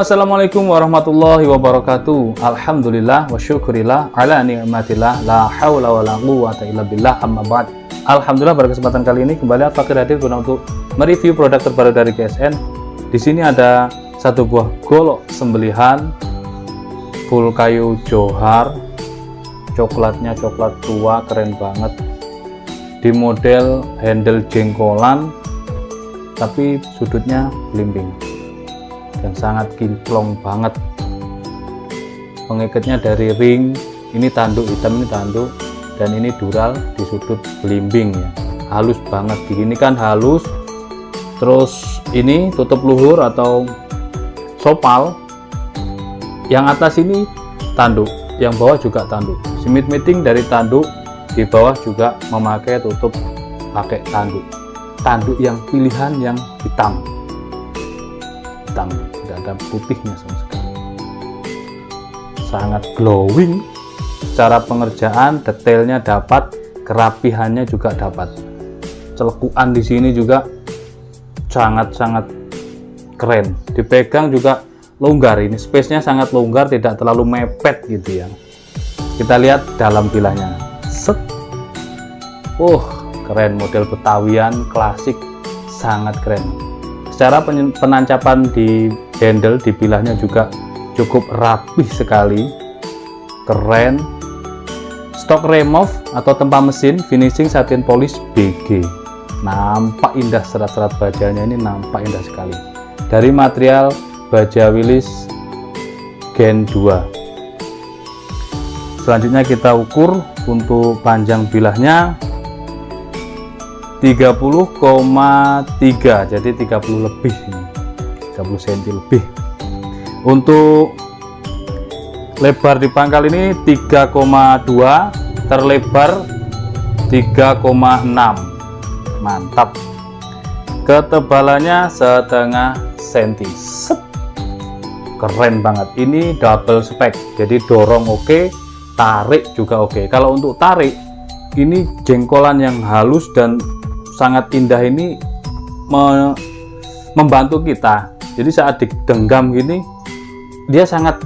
Assalamualaikum warahmatullahi wabarakatuh. Alhamdulillah wa syukurillah ala ni'matillah la haula wa la quwwata illa billah, amma ba'd. Alhamdulillah, pada kesempatan kali ini kembali Al-Fakir hadir guna untuk mereview produk terbaru dari GSN. Di sini ada satu buah golok sembelihan full kayu johar. Coklatnya coklat tua, keren banget. Di model handle jengkolan tapi sudutnya belimbing dan sangat kinclong banget. Pengikatnya dari ring, ini tanduk hitam, ini tanduk, dan ini dural di sudut belimbing ya. Halus banget, begini kan halus. Terus ini tutup luhur atau sopal. Yang atas ini tanduk, yang bawah juga tanduk. Simit meeting dari tanduk, di bawah juga memakai tutup pakai tanduk. Tanduk yang pilihan yang hitam, tidak ada putihnya sama sekali. Sangat glowing secara pengerjaan, detailnya dapat, kerapihannya juga dapat. Celekuan di sini juga sangat-sangat keren. Dipegang juga longgar, ini space-nya sangat longgar, tidak terlalu mepet gitu ya. Kita lihat dalam bilahnya. Set. Keren, model Betawian klasik, sangat keren. Secara penancapan di handle, di bilahnya juga cukup rapih sekali, keren. Stok remove atau tempa mesin finishing satin polish BG, nampak indah, serat-serat bajanya ini nampak indah sekali. Dari material baja Willys Gen 2. Selanjutnya kita ukur untuk panjang bilahnya 30,3, jadi 30 lebih ini, 30 cm lebih. Untuk lebar di pangkal ini 3,2, terlebar 3,6, mantap. Ketebalannya setengah senti. Keren banget, ini double spek, jadi dorong oke, tarik juga oke. Kalau untuk tarik, ini jengkolan yang halus dan sangat indah ini membantu kita. Jadi saat digenggam gini, dia sangat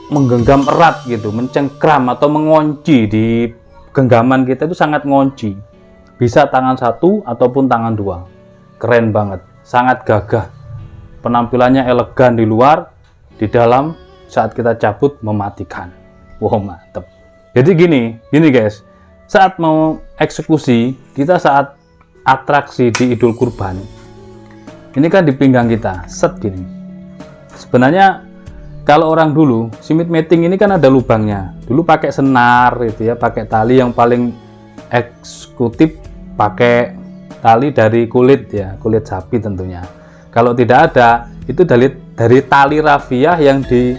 menggenggam erat gitu, mencengkram atau mengunci di genggaman kita, itu sangat ngunci. Bisa tangan satu ataupun tangan dua. Keren banget, sangat gagah. Penampilannya elegan di luar, di dalam saat kita cabut mematikan. Wow, mantep. Jadi gini guys, saat mau eksekusi, kita saat atraksi di Idul Kurban, ini kan di pinggang kita, set gini. Sebenarnya kalau orang dulu simit meeting ini kan ada lubangnya. Dulu pakai senar itu ya, pakai tali, yang paling eksekutif pakai tali dari kulit ya, kulit sapi tentunya. Kalau tidak ada, itu dari tali rafiah yang di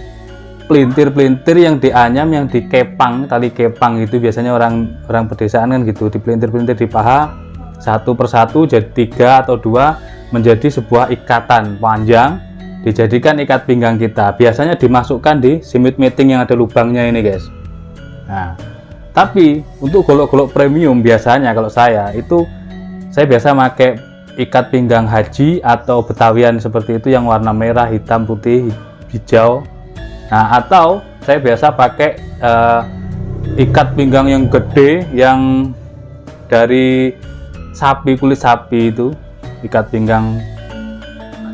pelintir-pelintir, yang dianyam, yang dikepang, tali kepang itu biasanya orang pedesaan kan gitu, dipelintir-pelintir di paha satu persatu jadi 3 atau 2 menjadi sebuah ikatan panjang, dijadikan ikat pinggang kita. Biasanya dimasukkan di simit meeting yang ada lubangnya ini guys. Nah, tapi untuk golok-golok premium biasanya kalau saya biasa pakai ikat pinggang haji atau Betawian seperti itu, yang warna merah, hitam, putih, hijau. Nah, atau saya biasa pakai ikat pinggang yang gede, yang dari sapi, kulit sapi itu, ikat pinggang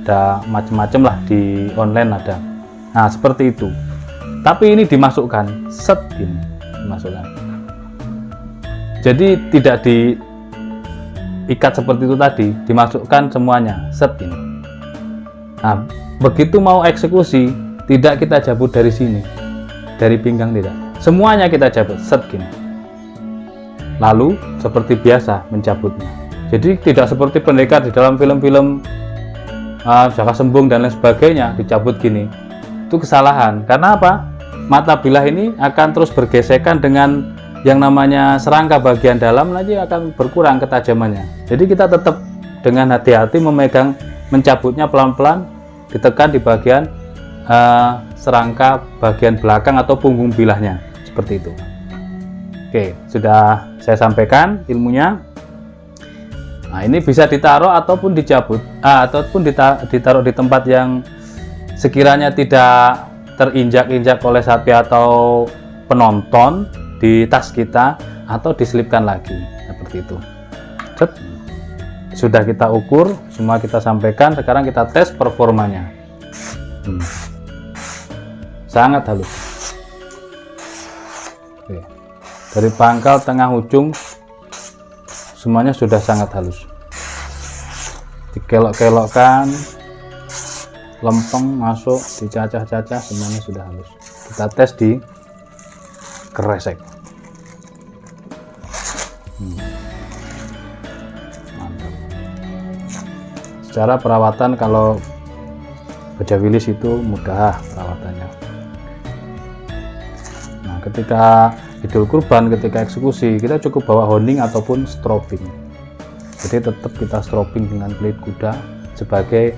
ada macam-macam lah, di online ada. Nah, seperti itu. Tapi ini dimasukkan, set ini dimasukkan. Jadi tidak diikat seperti itu tadi, dimasukkan semuanya, set ini. Nah, begitu mau eksekusi, tidak kita cabut dari sini, dari pinggang tidak. Semuanya kita cabut, set gini. Lalu seperti biasa mencabutnya. Jadi tidak seperti pendekar di dalam film-film Jaka Sembung dan lain sebagainya, dicabut gini. Itu kesalahan. Karena apa? Mata bilah ini akan terus bergesekan dengan yang namanya serangka bagian dalam, lagi akan berkurang ketajamannya. Jadi kita tetap dengan hati-hati memegang, mencabutnya pelan-pelan, ditekan di bagian serangka bagian belakang atau punggung bilahnya, seperti itu. Oke, sudah saya sampaikan ilmunya. Nah, ini bisa ditaruh ataupun dicabut, ataupun ditaruh di tempat yang sekiranya tidak terinjak-injak oleh sapi atau penonton di tas kita, atau diselipkan lagi seperti itu. Cet. Sudah kita ukur, semua kita sampaikan. Sekarang kita tes performanya. Sangat halus. Oke. Dari pangkal, tengah, ujung semuanya sudah sangat halus. Dikelok-kelokkan, lempeng masuk, dicacah-cacah, semuanya sudah halus. Kita tes di kresek. Mantap. Secara perawatan, kalau baja wilis itu mudah perawatannya. Nah, ketika Idul Kurban, ketika eksekusi, kita cukup bawa honing ataupun strobing. Jadi tetap kita strobing dengan kulit kuda sebagai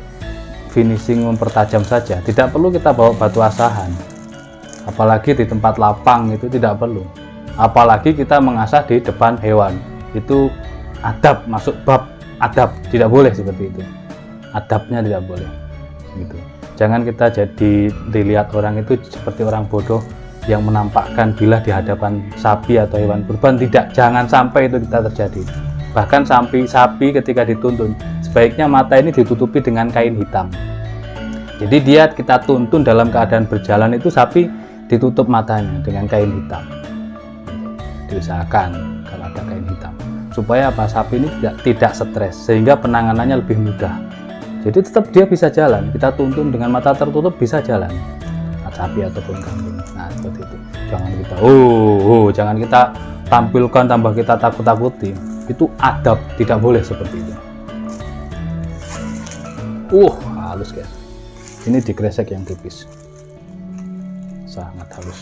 finishing, mempertajam saja. Tidak perlu kita bawa batu asahan, apalagi di tempat lapang, itu tidak perlu. Apalagi kita mengasah di depan hewan, itu adab, masuk bab adab, tidak boleh seperti itu. Adabnya tidak boleh gitu. Jangan kita jadi dilihat orang itu seperti orang bodoh yang menampakkan bila di hadapan sapi atau hewan kurban. Tidak, jangan sampai itu kita terjadi. Bahkan sapi ketika dituntun, sebaiknya mata ini ditutupi dengan kain hitam. Jadi dia kita tuntun dalam keadaan berjalan, itu sapi ditutup matanya dengan kain hitam. Diusahakan kalau ada kain hitam, supaya apa, sapi ini tidak stres, sehingga penanganannya lebih mudah. Jadi tetap dia bisa jalan, kita tuntun dengan mata tertutup bisa jalan, sapi ataupun kambing. Nah seperti itu. Jangan kita jangan kita tampilkan, tambah kita takut-takuti. Itu adab, tidak boleh seperti itu. Halus guys. Ini dikresek yang tipis, sangat halus.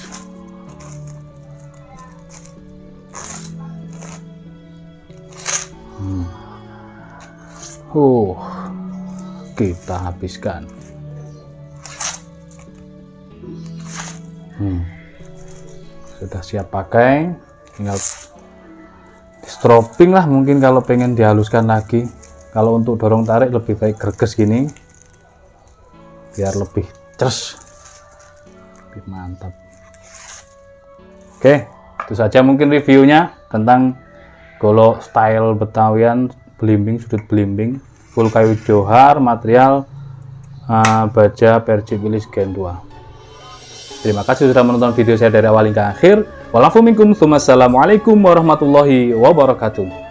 Kita habiskan. Sudah siap pakai, tinggal strobing lah mungkin kalau pengen dihaluskan lagi. Kalau untuk dorong tarik lebih baik greges gini, biar lebih ces, lebih mantap. Oke, itu saja mungkin reviewnya tentang golok style Betawian, belimbing, sudut belimbing, full kayu johar, material baja Persib Wilis Gen 2. Terima kasih sudah menonton video saya dari awal hingga akhir. Walafu minkum, wassalamualaikum warahmatullahi wabarakatuh.